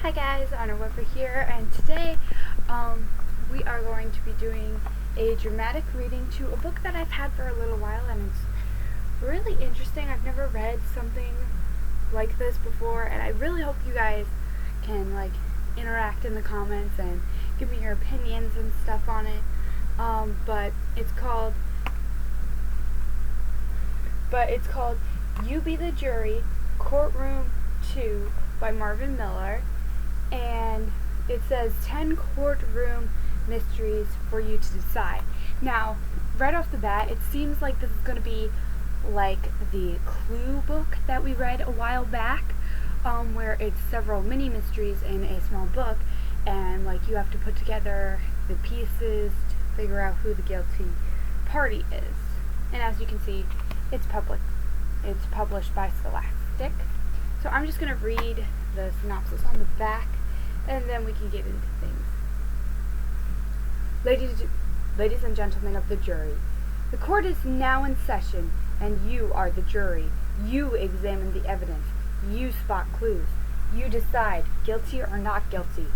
Hi guys, Honor Weber here, and today we are going to be doing a dramatic reading to a book that I've had for a little while, and it's really interesting. I've never read something like this before, and I really hope you guys can interact in the comments and give me your opinions and stuff on it. But it's called You Be the Jury, Courtroom 2 by Marvin Miller, and it says 10 courtroom mysteries for you to decide. Now, right off the bat, it seems like this is going to be like the Clue book that we read a while back, where it's several mini mysteries in a small book, and you have to put together the pieces to figure out who the guilty party is. And as you can see, it's published by Scholastic. So I'm just going to read the synopsis on the back, and then we can get into things. Ladies and gentlemen of the jury, the court is now in session, and you are the jury. You examine the evidence. You spot clues. You decide, guilty or not guilty.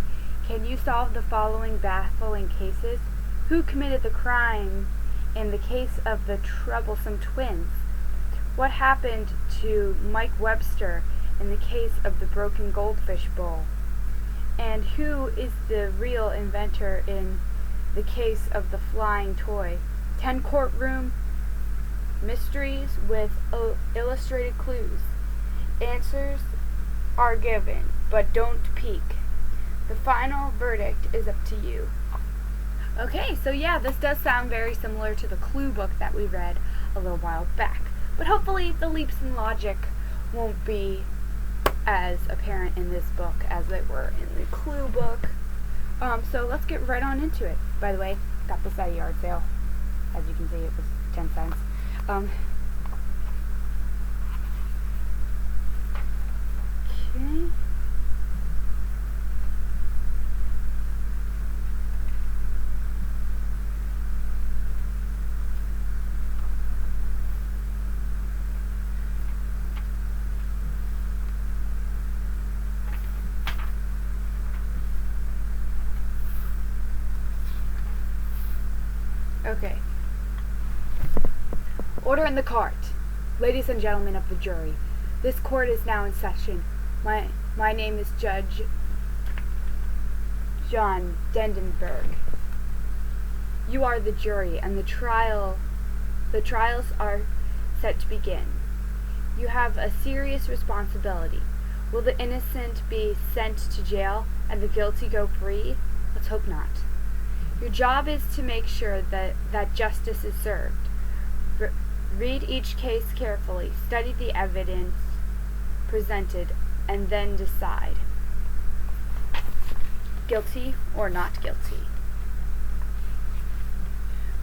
Can you solve the following baffling cases? Who committed the crime in the case of the troublesome twins? What happened to Mike Webster in the case of the broken goldfish bowl? And who is the real inventor in the case of the flying toy? 10 courtroom mysteries with illustrated clues. Answers are given, but don't peek. The final verdict is up to you. Okay, so yeah, this does sound very similar to the Clue book that we read a little while back. But hopefully the leaps in logic won't be as apparent in this book as they were in the Clue book. So let's get right on into it. By the way, got this at a yard sale. As you can see, it was 10 cents. Okay. Okay. Order in the court. Ladies and gentlemen of the jury, this court is now in session. My name is Judge John Dendenberg. You are the jury, and the trials are set to begin. You have a serious responsibility. Will the innocent be sent to jail and the guilty go free? Let's hope not. Your job is to make sure that justice is served. Read each case carefully, study the evidence presented, and then decide. Guilty or not guilty.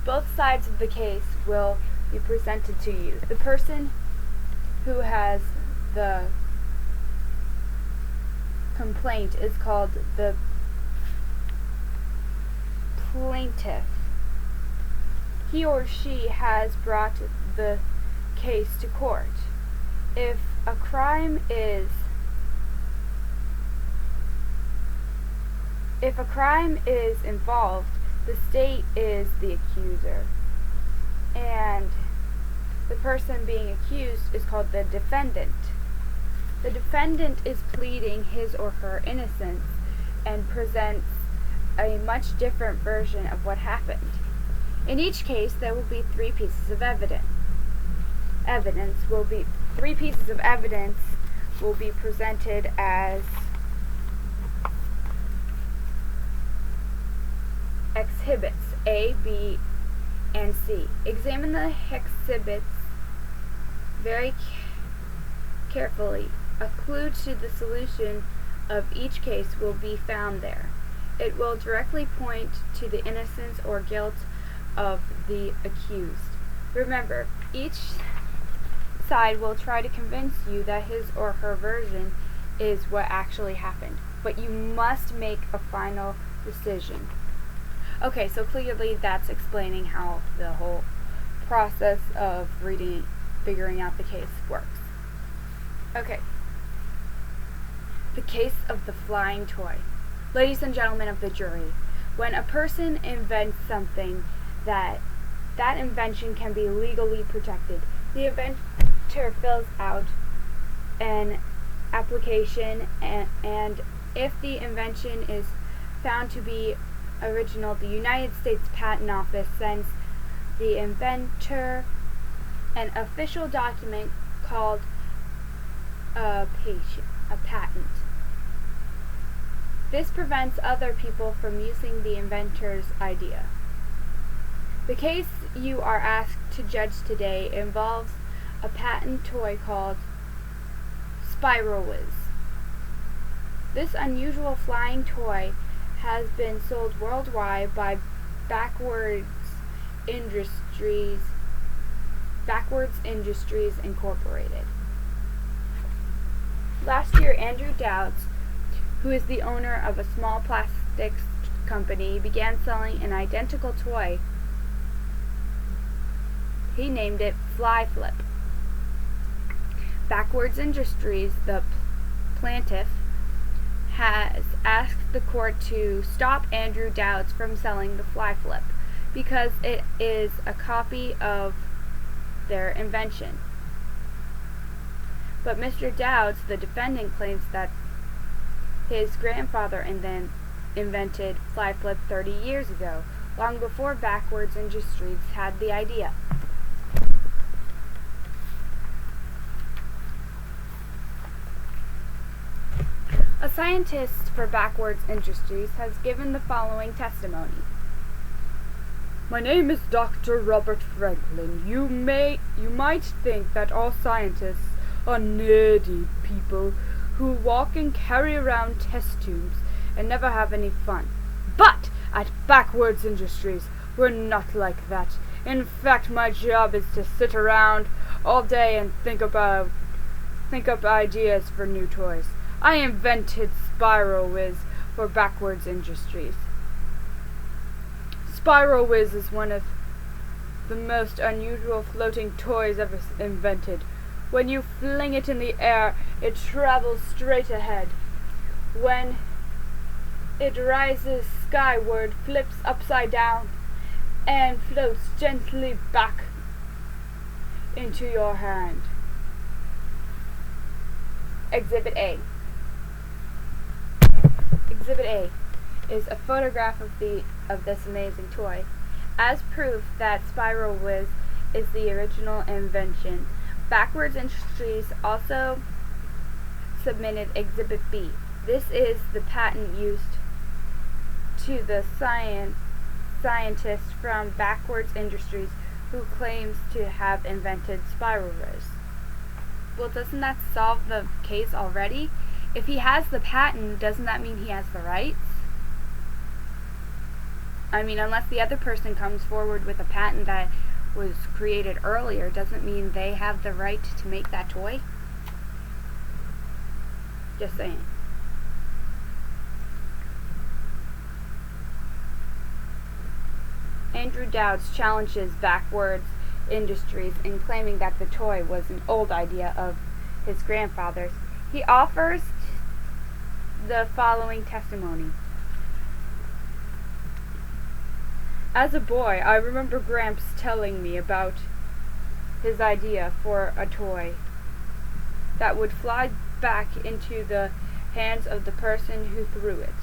Both sides of the case will be presented to you. The person who has the complaint is called the plaintiff. He or she has brought the case to court. If a crime is involved, the state is the accuser, and the person being accused is called the defendant. The defendant is pleading his or her innocence and presents a much different version of what happened. In each case, there will be 3 pieces of evidence. Three pieces of evidence will be presented as exhibits A, B, and C. Examine the exhibits very carefully. A clue to the solution of each case will be found there. It will directly point to the innocence or guilt of the accused. Remember, each side will try to convince you that his or her version is what actually happened, but you must make a final decision. Okay, so clearly that's explaining how the whole process of figuring out the case works. Okay. The case of the flying toy. Ladies and gentlemen of the jury, when a person invents something that invention can be legally protected, the inventor fills out an application, and if the invention is found to be original, the United States Patent Office sends the inventor an official document called a patent. This prevents other people from using the inventor's idea. The case you are asked to judge today involves a patent toy called Spiral Whiz. This unusual flying toy has been sold worldwide by Backwards Industries Incorporated. Last year, Andrew Dowds, who is the owner of a small plastics company, began selling an identical toy. He named it Fly Flip. Backwards Industries, the plaintiff, has asked the court to stop Andrew Dowds from selling the Fly Flip because it is a copy of their invention. But Mr. Dowds, the defendant, claims that his grandfather invented Fly Flip 30 years ago, long before Backwards Industries had the idea. A scientist for Backwards Industries has given the following testimony. My name is Dr. Robert Franklin. You might think that all scientists are nerdy people who walk and carry around test tubes and never have any fun. But at Backwards Industries, we're not like that. In fact, my job is to sit around all day and think up ideas for new toys. I invented Spiral Whiz for Backwards Industries. Spiral Whiz is one of the most unusual floating toys ever invented. When you fling it in the air, it travels straight ahead. When it rises skyward, flips upside down, and floats gently back into your hand. Exhibit A. Exhibit A is a photograph of this amazing toy. As proof that Spiral Whiz is the original invention, Backwards Industries also submitted Exhibit B. This is the patent used to the scientist from Backwards Industries who claims to have invented Spiral Whiz. Well, doesn't that solve the case already? If he has the patent, doesn't that mean he has the rights? I mean, unless the other person comes forward with a patent that was created earlier, doesn't mean they have the right to make that toy? Just saying. Andrew Dowds challenges Backwards Industries in claiming that the toy was an old idea of his grandfather's. He offers the following testimony. As a boy, I remember Gramps telling me about his idea for a toy that would fly back into the hands of the person who threw it.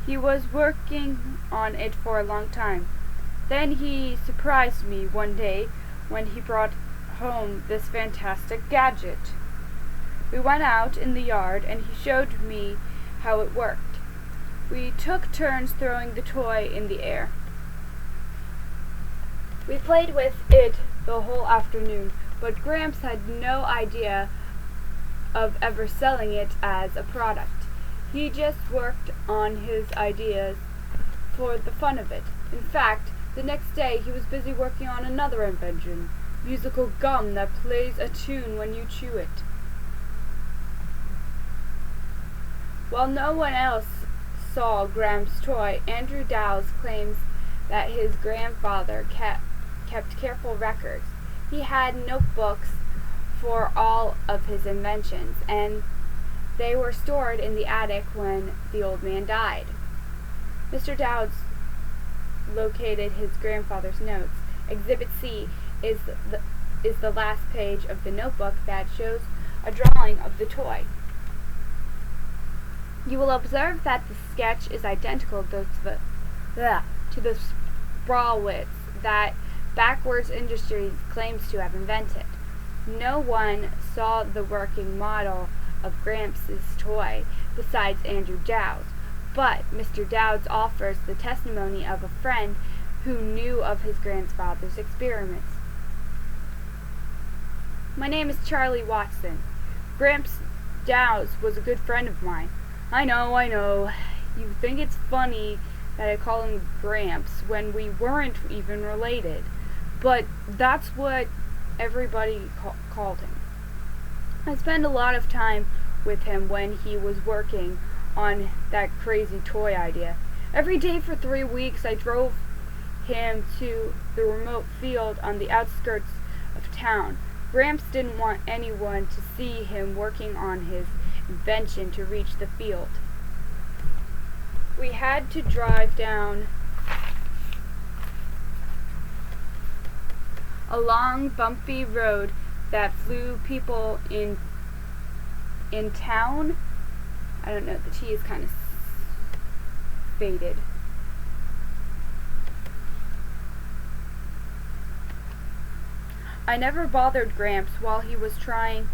He was working on it for a long time. Then he surprised me one day when he brought home this fantastic gadget. We went out in the yard and he showed me how it worked. We took turns throwing the toy in the air. We played with it the whole afternoon, but Gramps had no idea of ever selling it as a product. He just worked on his ideas for the fun of it. In fact, the next day he was busy working on another invention, musical gum that plays a tune when you chew it. While no one else saw Gramps' toy, Andrew Dowds claims that his grandfather kept careful records. He had notebooks for all of his inventions, and they were stored in the attic when the old man died. Mr. Dowds located his grandfather's notes. Exhibit C is the last page of the notebook that shows a drawing of the toy. You will observe that the sketch is identical to the Sprawlwitz that Backwards Industries claims to have invented. No one saw the working model of Gramps' toy besides Andrew Dowds, but Mr. Dowds offers the testimony of a friend who knew of his grandfather's experiments. My name is Charlie Watson. Gramps Dowds was a good friend of mine. I know. You think it's funny that I call him Gramps when we weren't even related, but that's what everybody called him. I spent a lot of time with him when he was working on that crazy toy idea. Every day for 3 weeks I drove him to the remote field on the outskirts of town. Gramps didn't want anyone to see him working on his invention to reach the field. We had to drive down a long, bumpy road that flew people in town. I don't know, the T is kind of faded. I never bothered Gramps while he was trying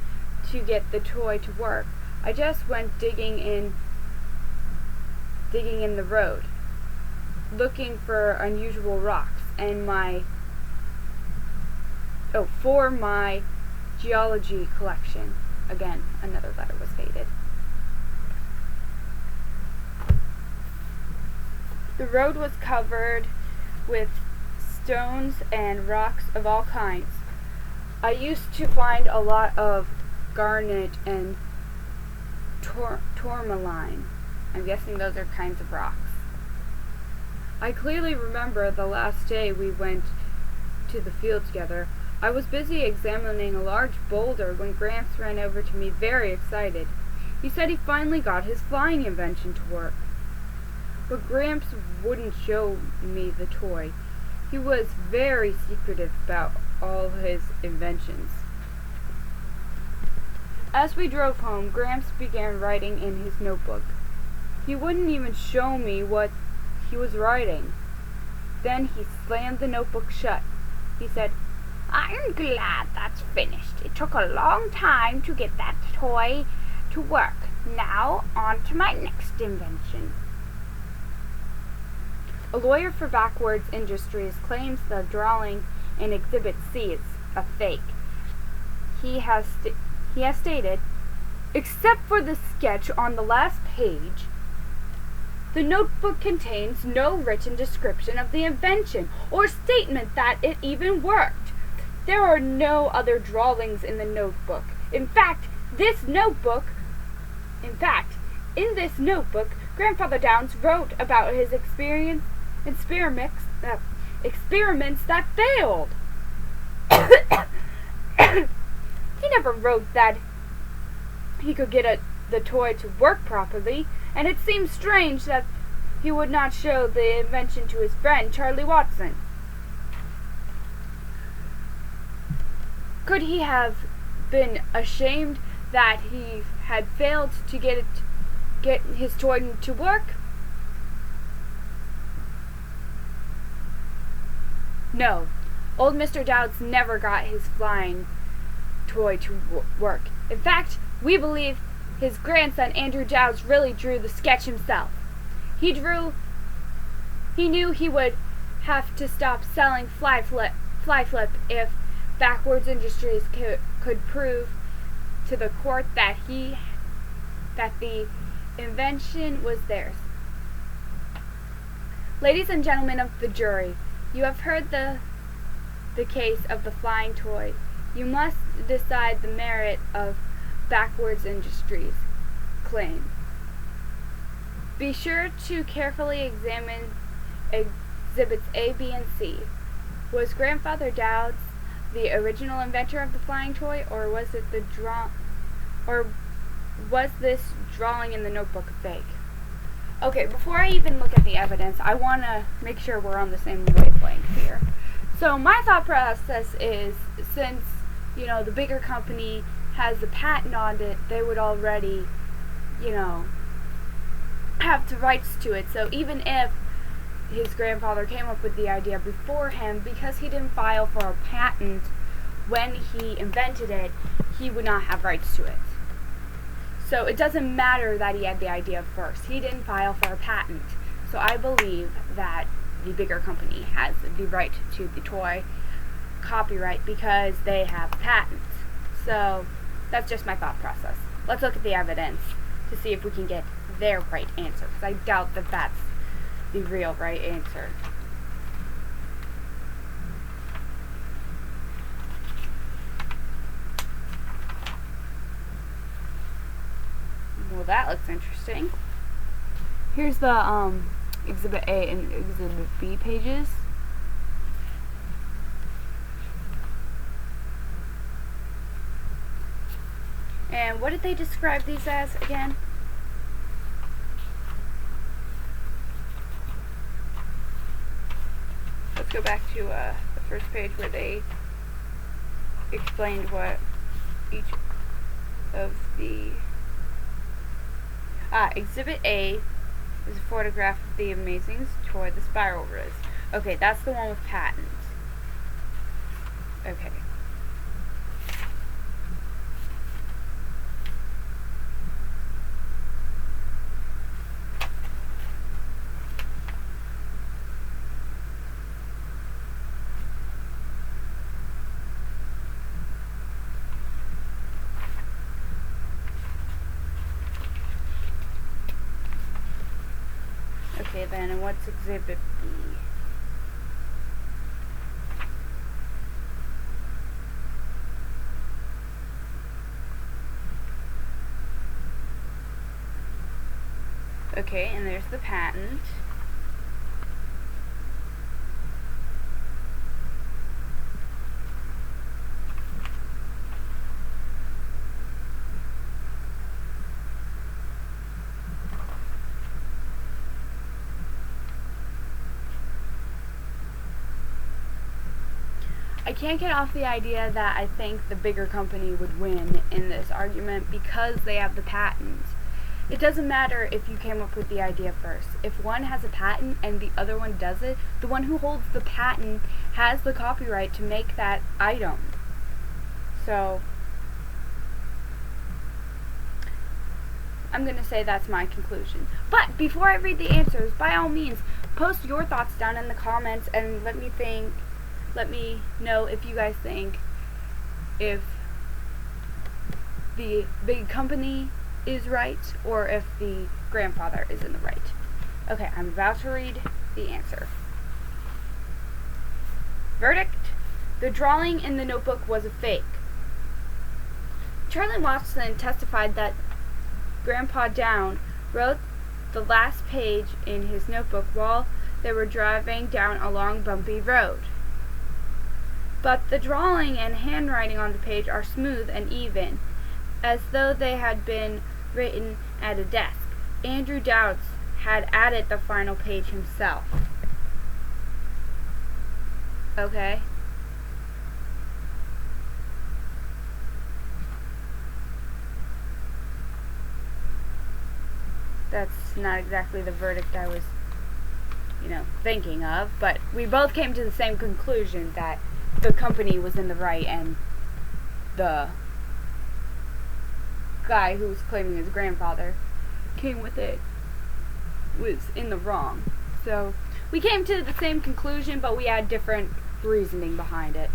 to get the toy to work. I just went digging in the road, looking for unusual rocks and for my geology collection. Again, another letter was faded. The road was covered with stones and rocks of all kinds. I used to find a lot of garnet and tourmaline. I'm guessing those are kinds of rocks. I clearly remember the last day we went to the field together. I was busy examining a large boulder when Gramps ran over to me very excited. He said he finally got his flying invention to work. But Gramps wouldn't show me the toy. He was very secretive about all his inventions. As we drove home, Gramps began writing in his notebook. He wouldn't even show me what he was writing. Then he slammed the notebook shut. He said, "I'm glad that's finished. It took a long time to get that toy to work. Now, on to my next invention." A lawyer for Backwards Industries claims the drawing in Exhibit C is a fake. He has stated, "Except for the sketch on the last page, the notebook contains no written description of the invention or statement that it even worked. There are no other drawings in the notebook. In this notebook, Grandfather Downs wrote about his experiments that failed. He never wrote that he could get the toy to work properly, and it seems strange that he would not show the invention to his friend Charlie Watson. Could he have been ashamed that he had failed to get his toy to work? No, old Mr. Dowds never got his flying toy to work. In fact, we believe his grandson Andrew Dowds really drew the sketch himself. He knew he would have to stop selling fly flip if Backwards Industries could prove to the court that the invention was theirs. Ladies and gentlemen of the jury, you have heard the case of the flying toy. You must decide the merit of Backwards Industries' claim. Be sure to carefully examine Exhibits A, B, and C. Was Grandfather Dowds the original inventor of the flying toy, or was it or was this drawing in the notebook fake? Okay, before I even look at the evidence, I want to make sure we're on the same wavelength here. So my thought process is, since, the bigger company has the patent on it, they would already, have the rights to it. So even if his grandfather came up with the idea before him, because he didn't file for a patent when he invented it, he would not have rights to it. So it doesn't matter that he had the idea first. He didn't file for a patent. So I believe that the bigger company has the right to the toy copyright because they have a patent. So that's just my thought process. Let's look at the evidence to see if we can get their right answer, because I doubt that that's the real right answer. Well, that looks interesting. Here's the Exhibit A and Exhibit B pages. And what did they describe these as again? Let's go back to the first page where they explained what each of the... Exhibit A is a photograph of the amazing toy, the Spiral Riz. Okay, that's the one with patents. Okay. Okay then, and what's Exhibit B? Okay, and there's the patent. I can't get off the idea that I think the bigger company would win in this argument because they have the patent. It doesn't matter if you came up with the idea first. If one has a patent and the other one doesn't, the one who holds the patent has the copyright to make that item. So, I'm going to say that's my conclusion. But before I read the answers, by all means, post your thoughts down in the comments and let me know if you guys think if the big company is right or if the grandfather is in the right. Okay, I'm about to read the answer. Verdict: the drawing in the notebook was a fake. Charlie Watson testified that Grandpa Down wrote the last page in his notebook while they were driving down a long bumpy road. But the drawing and handwriting on the page are smooth and even, as though they had been written at a desk. Andrew Doubts had added the final page himself. Okay. That's not exactly the verdict I was, thinking of, but we both came to the same conclusion that the company was in the right and the guy who was claiming his grandfather came with it was in the wrong. So we came to the same conclusion, but we had different reasoning behind it.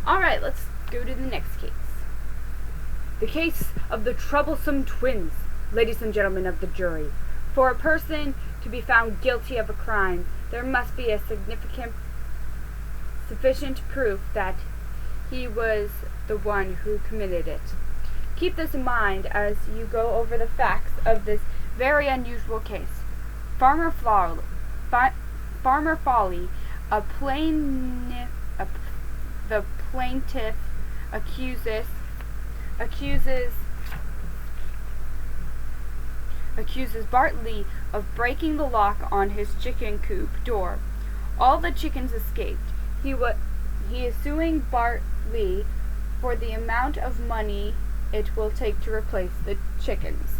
Alright, let's go to the next case. The case of the troublesome twins. Ladies and gentlemen of the jury, for a person to be found guilty of a crime, there must be a sufficient proof that he was the one who committed it. Keep this in mind as you go over the facts of this very unusual case. Farmer Folly, a the plaintiff accuses accuses Bartley of breaking the lock on his chicken coop door. All the chickens escaped. He is suing Bartley for the amount of money it will take to replace the chickens.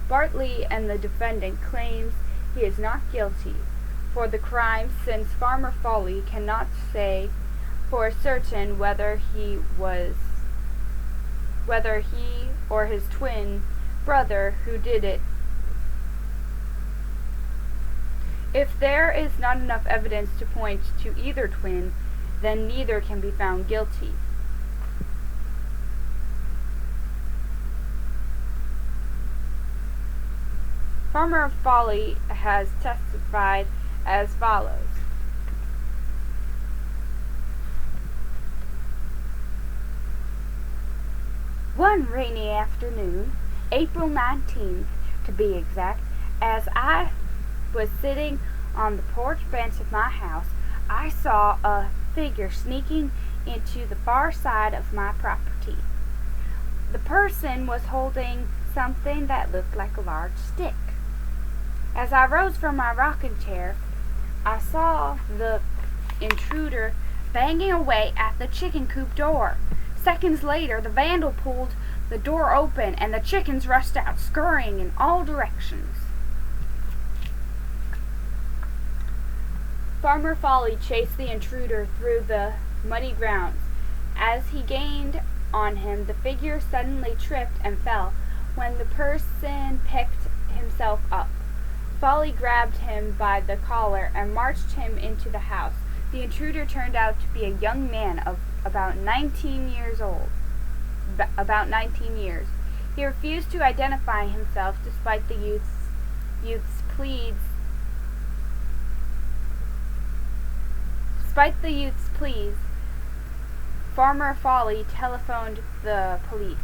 Bartley and the defendant claims he is not guilty for the crime, since Farmer Foley cannot say for certain whether he or his twin brother who did it. If there is not enough evidence to point to either twin, then neither can be found guilty. Farmer Foley has testified as follows. One rainy afternoon, April 19th to be exact, as I was sitting on the porch bench of my house, I saw a figure sneaking into the far side of my property. The person was holding something that looked like a large stick. As I rose from my rocking chair, I saw the intruder banging away at the chicken coop door. Seconds later, the vandal pulled the door open and the chickens rushed out, scurrying in all directions. Farmer Foley chased the intruder through the muddy grounds. As he gained on him, the figure suddenly tripped and fell. When the person picked himself up, Foley grabbed him by the collar and marched him into the house. The intruder turned out to be a young man of about 19 years old. He refused to identify himself despite the youth's pleas. Farmer Foley telephoned the police.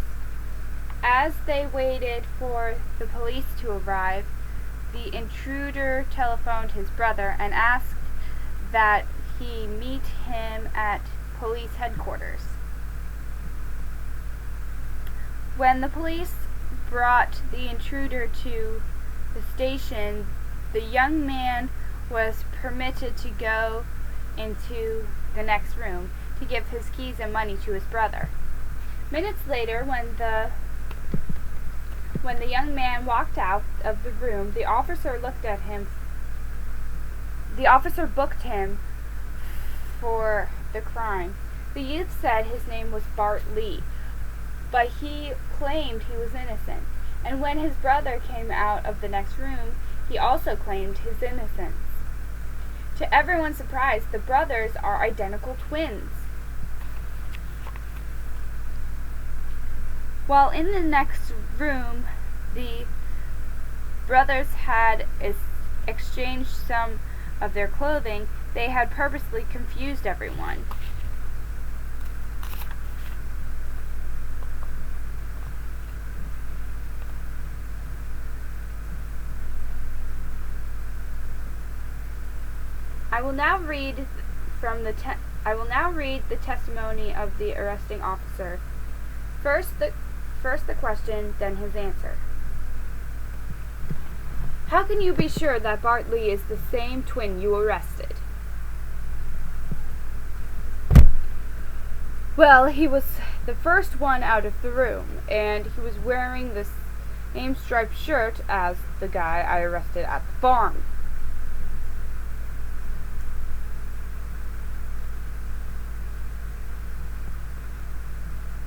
As they waited for the police to arrive, the intruder telephoned his brother and asked that he meet him at police headquarters. When the police brought the intruder to the station, the young man was permitted to go into the next room to give his keys and money to his brother. Minutes later, when the young man walked out of the room, the officer booked him for the crime. The youth said his name was Bartley, but he claimed he was innocent. And when his brother came out of the next room, he also claimed his innocence. To everyone's surprise, the brothers are identical twins. While in the next room, the brothers had exchanged some of their clothing. They had purposely confused everyone. I will now read the testimony of the arresting officer. First the question, then his answer. How can you be sure that Bartley is the same twin you arrested? Well, he was the first one out of the room, and he was wearing the same striped shirt as the guy I arrested at the farm.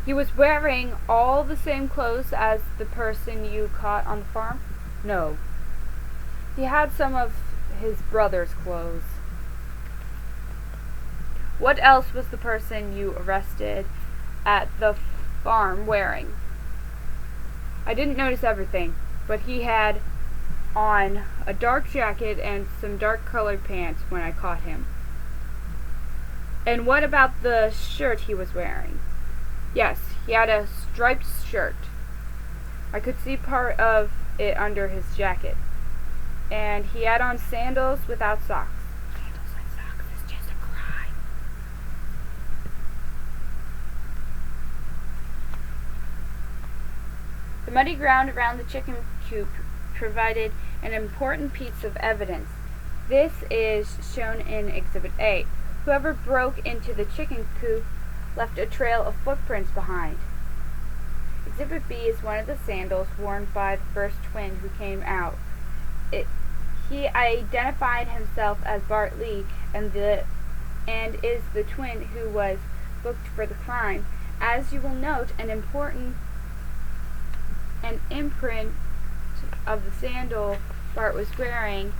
He was wearing all the same clothes as the person you caught on the farm? No. He had some of his brother's clothes. What else was the person you arrested at the farm wearing? I didn't notice everything, but he had on a dark jacket and some dark colored pants when I caught him. And what about the shirt he was wearing? Yes, he had a striped shirt. I could see part of it under his jacket. And he had on sandals without socks. Sandals and socks is just a crime. The muddy ground around the chicken coop provided an important piece of evidence. This is shown in Exhibit A. Whoever broke into the chicken coop left a trail of footprints behind. Exhibit B is one of the sandals worn by the first twin who came out. He identified himself as Bart Lee and is the twin who was booked for the crime. As you will note, an imprint of the sandal Bart was wearing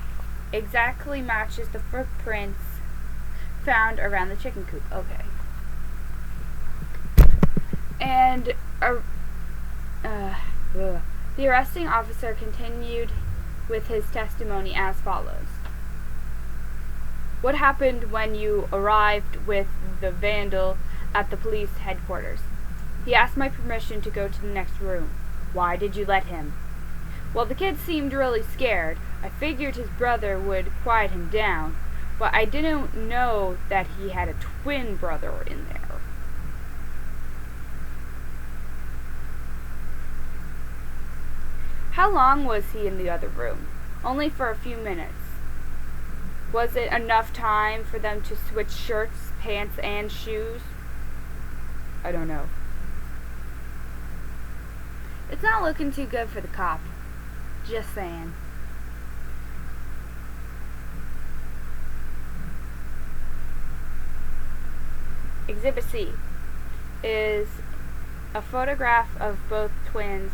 exactly matches the footprints found around the chicken coop. Okay. And the arresting officer continued with his testimony as follows. What happened when you arrived with the vandal at the police headquarters? He asked my permission to go to the next room. Why did you let him? Well, the kid seemed really scared. I figured his brother would quiet him down, but I didn't know that he had a twin brother in there. How long was he in the other room? Only for a few minutes. Was it enough time for them to switch shirts, pants, and shoes? I don't know. It's not looking too good for the cop. Just saying. Exhibit C is a photograph of both twins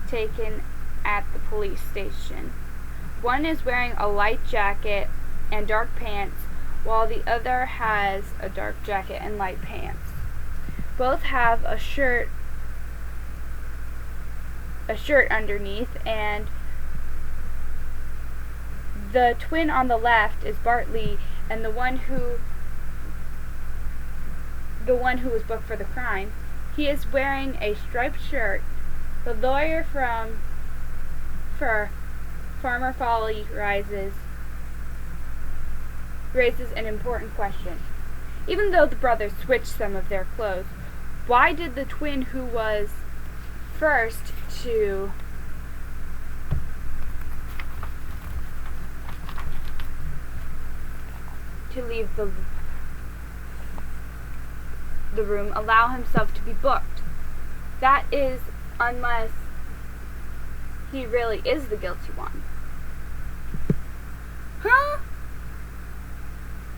taken at the police station. One is wearing a light jacket and dark pants, while the other has a dark jacket and light pants. Both have a shirt underneath, and the twin on the left is Bart Lee, and the one who was booked for the crime. He is wearing a striped shirt. The lawyer for Farmer Folly raises an important question. Even though the brothers switched some of their clothes, why did the twin who was first to leave the room allow himself to be booked? That is, unless he really is the guilty one. Huh?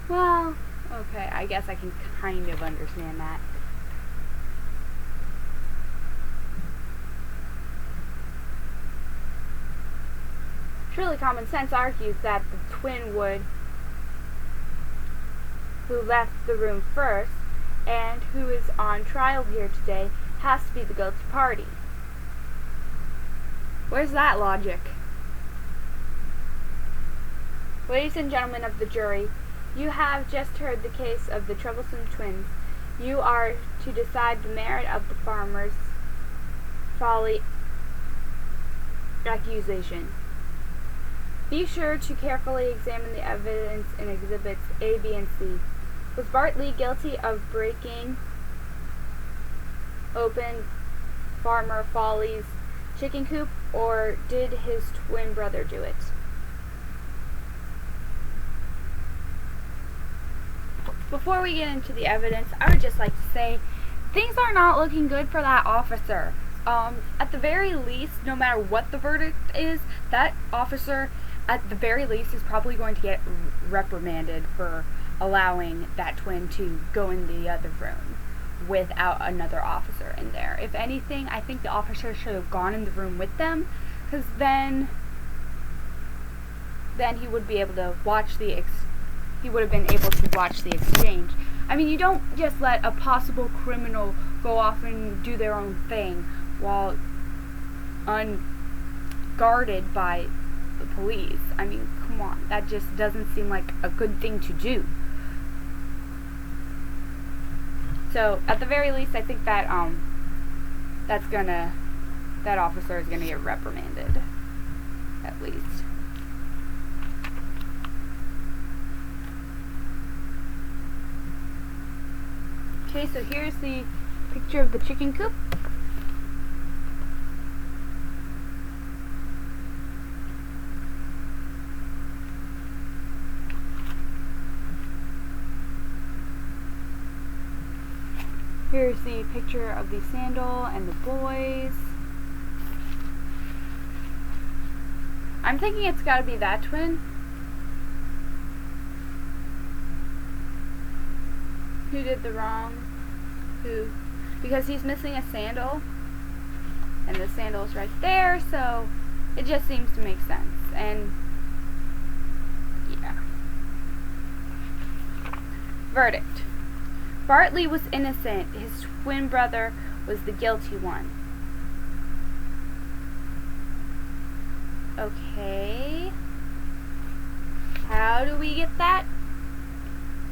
Well, okay, I guess I can kind of understand that. Surely common sense argues that the twin who left the room first and who is on trial here today has to be the guilty party. Where's that logic? Ladies and gentlemen of the jury, you have just heard the case of the troublesome twins. You are to decide the merit of the farmer's folly accusation. Be sure to carefully examine the evidence in Exhibits A, B, and C. Was Bart Lee guilty of breaking open Farmer Folly's chicken coop, or did his twin brother do it? Before we get into the evidence, I would just like to say things are not looking good for that officer. At the very least, no matter what the verdict is, that officer, at the very least, is probably going to get reprimanded for allowing that twin to go in the other room without another officer in there. If anything, I think the officer should have gone in the room with them, because then he would be able to watch he would have been able to watch the exchange. I mean, you don't just let a possible criminal go off and do their own thing while unguarded by the police. I mean, come on, that just doesn't seem like a good thing to do. So, at the very least, I think that that officer is gonna get reprimanded, at least. Okay, so here's the picture of the chicken coop. Here's the picture of the sandal and the boys. I'm thinking it's gotta be that twin. Who did the wrong? Who? Because he's missing a sandal. And the sandal's right there, so it just seems to make sense. And yeah. Verdict. Bartley was innocent. His twin brother was the guilty one. Okay. How do we get that?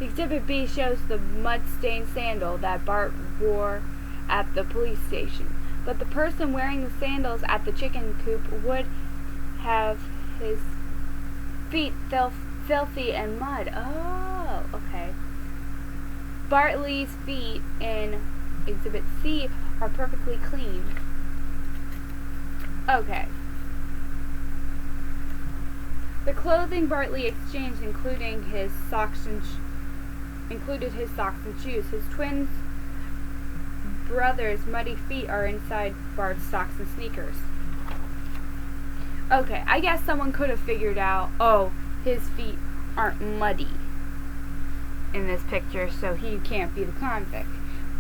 Exhibit B shows the mud-stained sandal that Bart wore at the police station. But the person wearing the sandals at the chicken coop would have his feet filthy and mud. Oh, okay. Bartley's feet in Exhibit C are perfectly clean. Okay. The clothing Bartley exchanged included his socks and shoes. His twin brother's muddy feet are inside Bart's socks and sneakers. Okay, I guess someone could have figured out, oh, his feet aren't muddy in this picture, so he can't be the convict.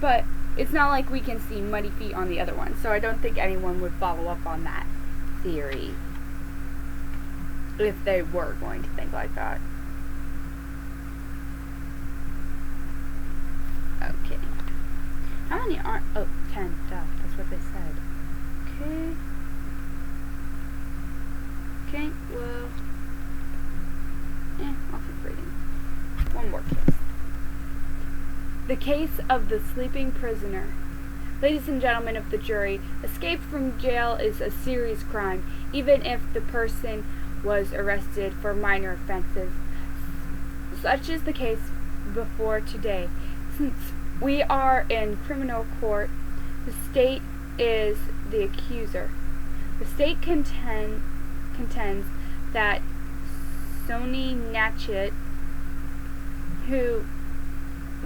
But it's not like we can see muddy feet on the other one, so I don't think anyone would follow up on that theory if they were going to think like that. Okay. How many are... Oh, 10. Duh. That's what they said. Okay. Okay, well... I'll keep reading. One more case. The case of the sleeping prisoner. Ladies and gentlemen of the jury, escape from jail is a serious crime, even if the person was arrested for minor offenses. Such is the case before today. Since we are in criminal court, the state is the accuser. The state contends that Sonny Natchet, who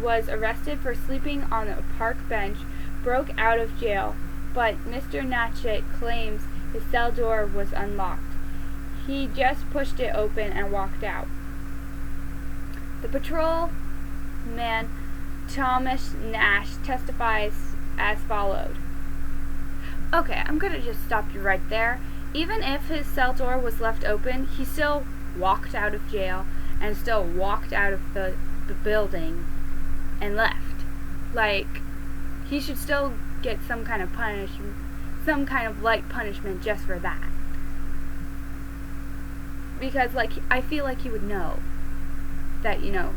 was arrested for sleeping on a park bench, broke out of jail, but Mr. Natchet claims his cell door was unlocked. He just pushed it open and walked out. The patrolman Thomas Nash testifies as followed. Okay, I'm gonna just stop you right there. Even if his cell door was left open, he still walked out of jail and still walked out of the building and left. Like, he should still get some kind of punishment, some kind of light punishment just for that. Because, like, I feel like he would know that, you know,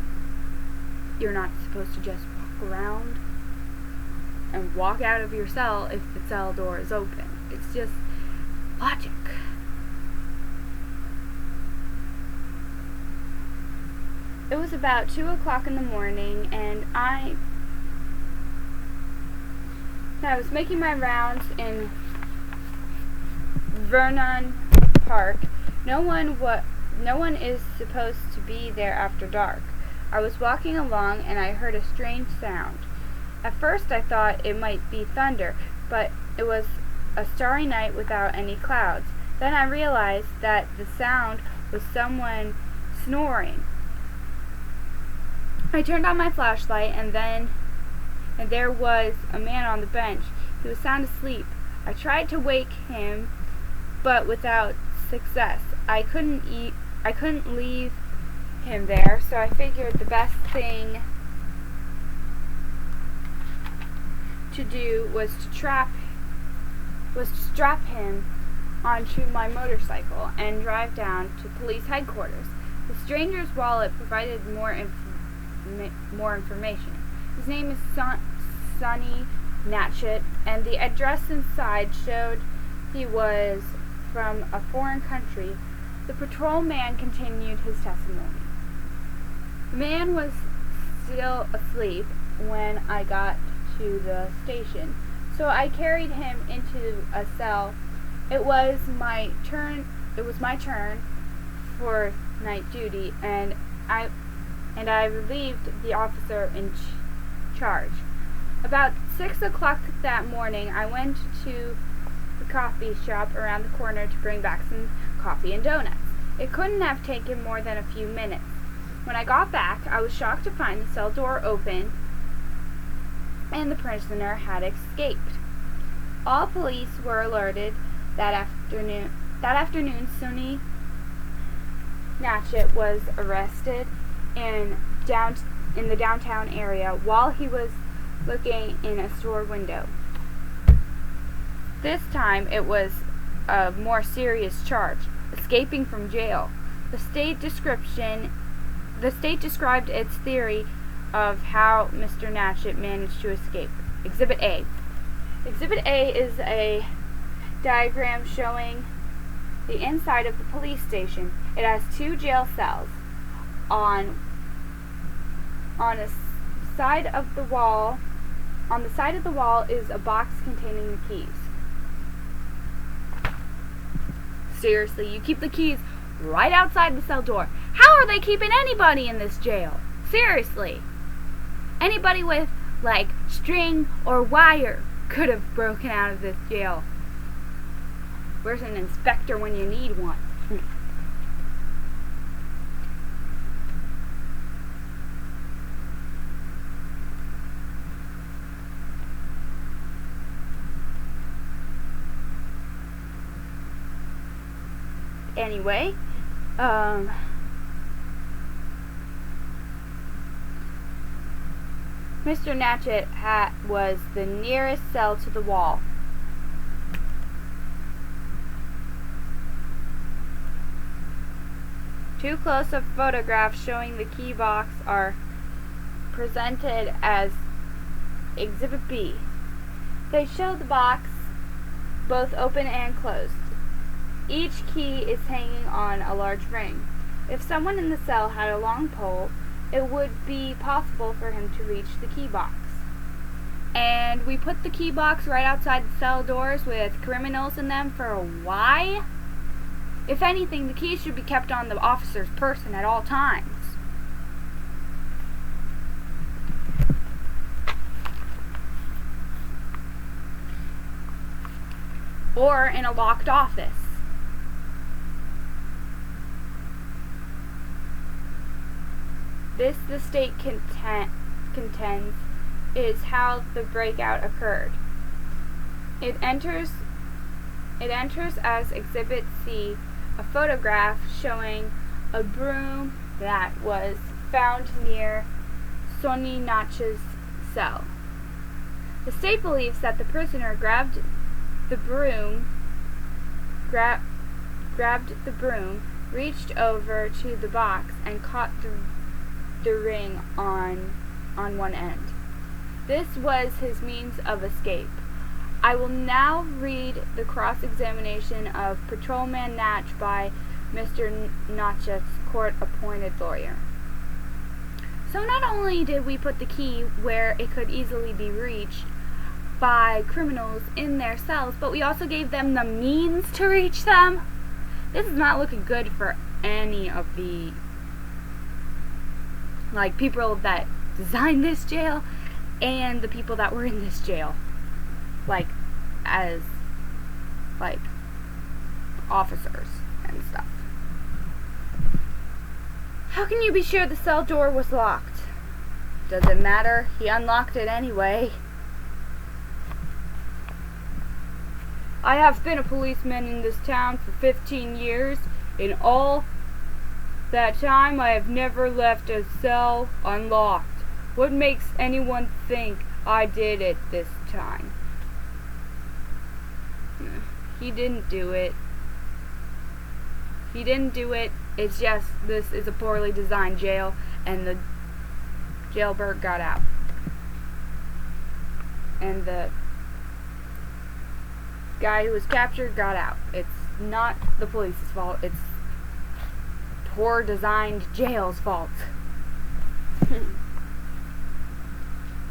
you're not supposed to just walk around and walk out of your cell if the cell door is open. It's just logic. It was about 2 o'clock in the morning, and I was making my rounds in Vernon Park. No one is supposed to be there after dark. I was walking along and I heard a strange sound. At first I thought it might be thunder, but it was a starry night without any clouds. Then I realized that the sound was someone snoring. I turned on my flashlight and there was a man on the bench. He was sound asleep. I tried to wake him, but without success. I couldn't leave him there, so I figured the best thing to do was to strap him onto my motorcycle and drive down to police headquarters. The stranger's wallet provided more information. His name is Sonny Natchet, and the address inside showed he was from a foreign country. The patrolman continued his testimony. The man was still asleep when I got to the station, so I carried him into a cell. It was my turn for night duty, and I relieved the officer in charge. About 6 o'clock that morning, I went to the coffee shop around the corner to bring back some coffee and donuts. It couldn't have taken more than a few minutes. When I got back, I was shocked to find the cell door open and the prisoner had escaped. All police were alerted that afternoon. Sonny Natchet was arrested in the downtown area while he was looking in a store window. This time it was a more serious charge, escaping from jail. The state described its theory of how Mr. Natchet managed to escape. Exhibit A. Exhibit A is a diagram showing the inside of the police station. It has 2 jail cells. On the side of the wall is a box containing the keys. Seriously, you keep the keys right outside the cell door. How are they keeping anybody in this jail? Seriously. Anybody with, like, string or wire could have broken out of this jail. Where's an inspector when you need one? Anyway, Mr. Natchet was the nearest cell to the wall. Two close-up photographs showing the key box are presented as Exhibit B. They show the box both open and closed. Each key is hanging on a large ring. If someone in the cell had a long pole, it would be possible for him to reach the key box. And we put the key box right outside the cell doors with criminals in them for why? If anything, the keys should be kept on the officer's person at all times. Or in a locked office. This, the state contends, is how the breakout occurred. It enters as Exhibit C a photograph showing a broom that was found near Sonny Natchet's cell. The state believes that the prisoner grabbed the broom, reached over to the box, and caught the ring on one end. This was his means of escape. I will now read the cross-examination of Patrolman Natch by Mr. Natchet's court-appointed lawyer. So not only did we put the key where it could easily be reached by criminals in their cells, but we also gave them the means to reach them. This is not looking good for any of the people that designed this jail and the people that were in this jail, as officers and stuff. How can you be sure the cell door was locked? Doesn't matter, he unlocked it anyway. I have been a policeman in this town for 15 years. In all that time, I have never left a cell unlocked. What makes anyone think I did it this time? He didn't do it. It's just, this is a poorly designed jail, and the jailbird got out. And the guy who was captured got out. It's not the police's fault. It's poor designed jail's fault.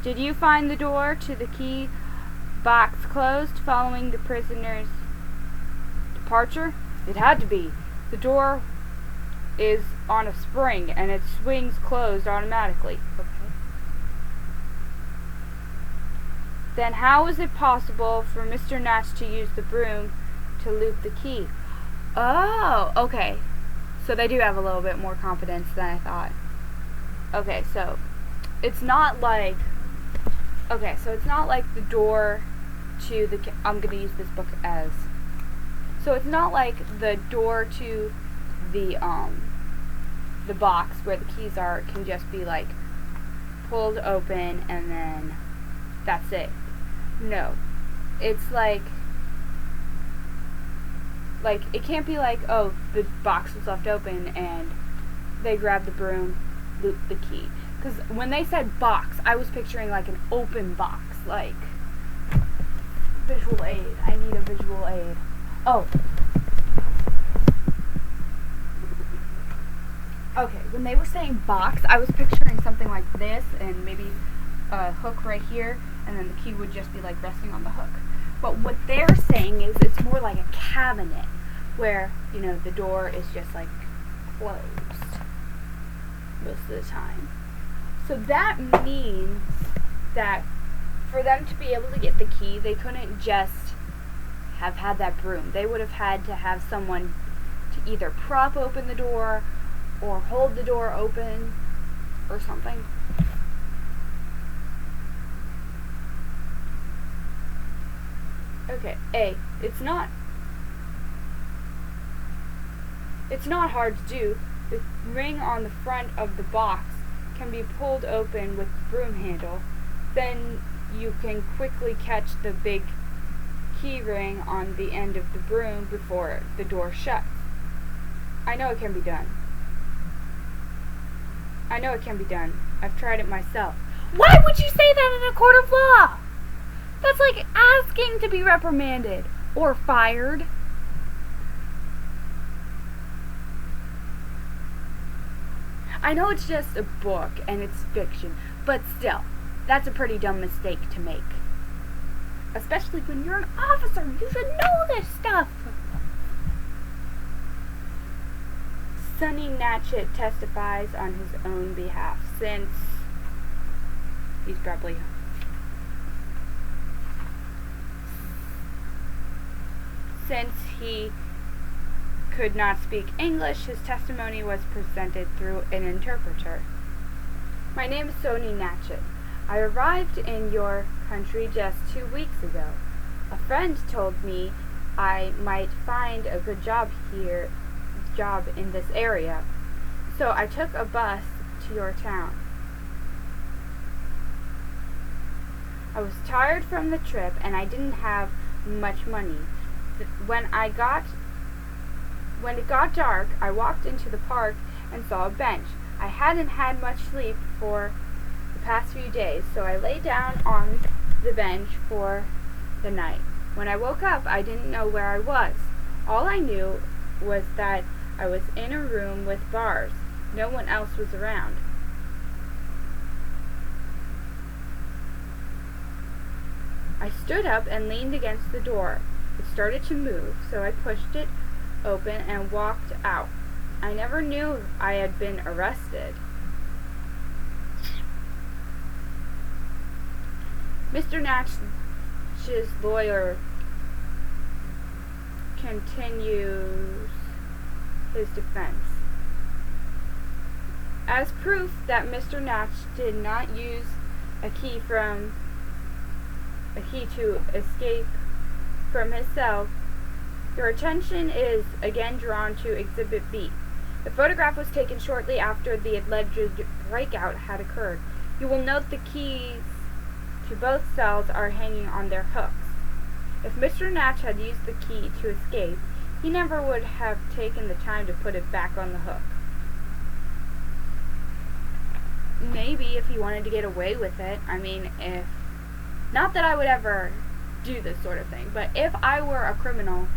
Did you find the door to the key box closed following the prisoner's departure? It had to be. The door is on a spring and it swings closed automatically. Okay. Then how is it possible for Mr. Natch to use the broom to loop the key? Oh, okay. So they do have a little bit more confidence than I thought. Okay, so it's not like the door to the I'm going to use this book as so it's not like the door to the box where the keys are can just be like pulled open and then that's it. No. It's like it can't be like, oh, the box was left open and they grab the broom, loop the key. Because when they said box, I was picturing like an open box, like visual aid. I need a visual aid. Oh. Okay, when they were saying box, I was picturing something like this and maybe a hook right here, and then the key would just be like resting on the hook. But what they're saying is it's more like a cabinet where, you know, the door is just like closed most of the time. So that means that for them to be able to get the key, they couldn't just have had that broom. They would have had to have someone to either prop open the door or hold the door open or something. Okay, it's not hard to do. The ring on the front of the box can be pulled open with the broom handle. Then you can quickly catch the big key ring on the end of the broom before the door shuts. I know it can be done. I've tried it myself. Why would you say that in a court of law? That's like asking to be reprimanded or fired. I know it's just a book and it's fiction, but still, that's a pretty dumb mistake to make. Especially when you're an officer, you should know this stuff. Sonny Natchet testifies on his own behalf since he could not speak English, his testimony was presented through an interpreter. My name is Sonny Natchet. I arrived in your country just 2 weeks ago. A friend told me I might find a good job in this area, so I took a bus to your town. I was tired from the trip and I didn't have much money. When it got dark, I walked into the park and saw a bench. I hadn't had much sleep for the past few days, so I lay down on the bench for the night. When I woke up, I didn't know where I was. All I knew was that I was in a room with bars. No one else was around. I stood up and leaned against the door. It started to move, so I pushed it open and walked out. I never knew I had been arrested. Mr. Natch's lawyer continues his defense. As proof that Mr. Natch did not use a key to escape from his cell, your attention is again drawn to Exhibit B. The photograph was taken shortly after the alleged breakout had occurred. You will note the keys to both cells are hanging on their hooks. If Mr. Natch had used the key to escape, he never would have taken the time to put it back on the hook. Maybe if he wanted to get away with it, not that I would ever do this sort of thing, but if I were a criminal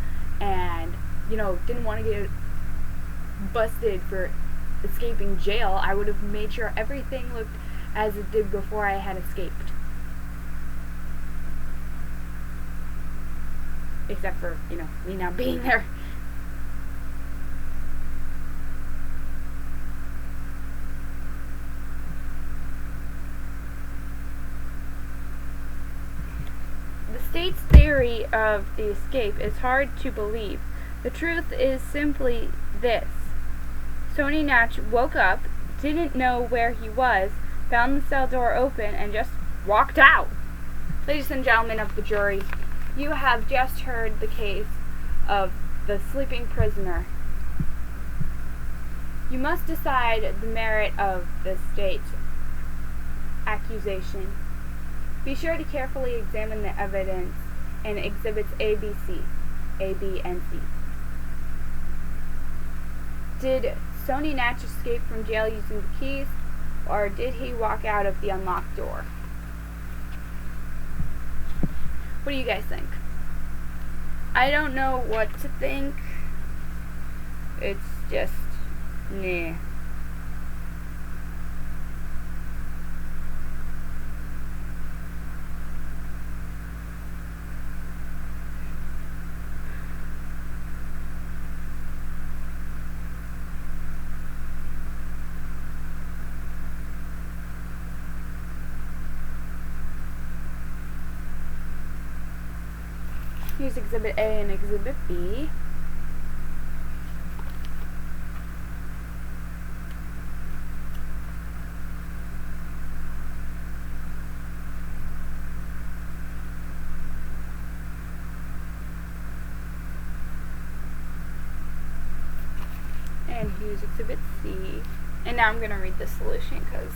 and, didn't want to get busted for escaping jail, I would have made sure everything looked as it did before I had escaped. Except for, me not being there. theory of the escape is hard to believe. The truth is simply this. Sony Natch woke up, didn't know where he was, found the cell door open, and just walked out. Ladies and gentlemen of the jury, you have just heard the case of the sleeping prisoner. You must decide the merit of the state's accusation. Be sure to carefully examine the evidence in Exhibits A, B, and C. Did Sony Natch escape from jail using the keys, or did he walk out of the unlocked door? What do you guys think? I don't know what to think. It's just, nah. Here's Exhibit A and Exhibit B. And here's Exhibit C. And now I'm going to read the solution because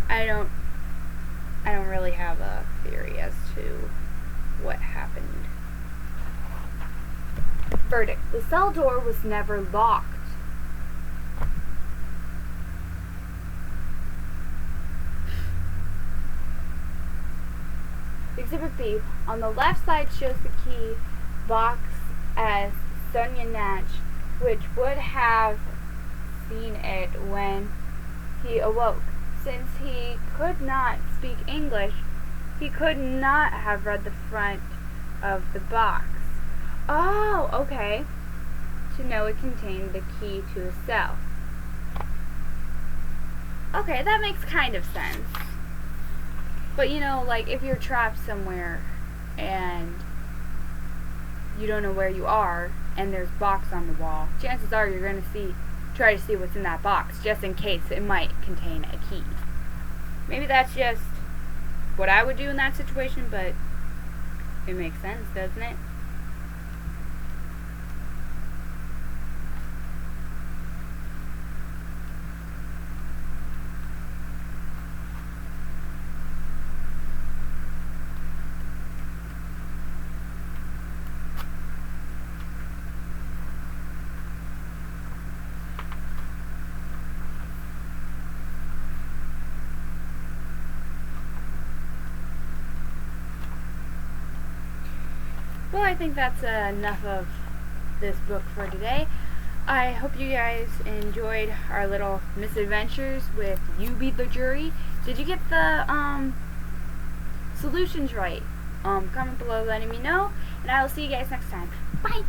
I don't really have a theory as to what happened. Verdict. The cell door was never locked. Exhibit B. On the left side shows the key box as Sonia Natch, which would have seen it when he awoke. Since he could not speak English, he could not have read the front of the box. Oh, okay. To know it contained the key to a cell. Okay, that makes kind of sense. But you know, like if you're trapped somewhere and you don't know where you are and there's a box on the wall, chances are you're going to try to see what's in that box just in case it might contain a key. Maybe that's just what I would do in that situation, but it makes sense, doesn't it? Well, I think that's enough of this book for today. I hope you guys enjoyed our little misadventures with You Be the Jury. Did you get the solutions right? Comment below letting me know, and I will see you guys next time. Bye!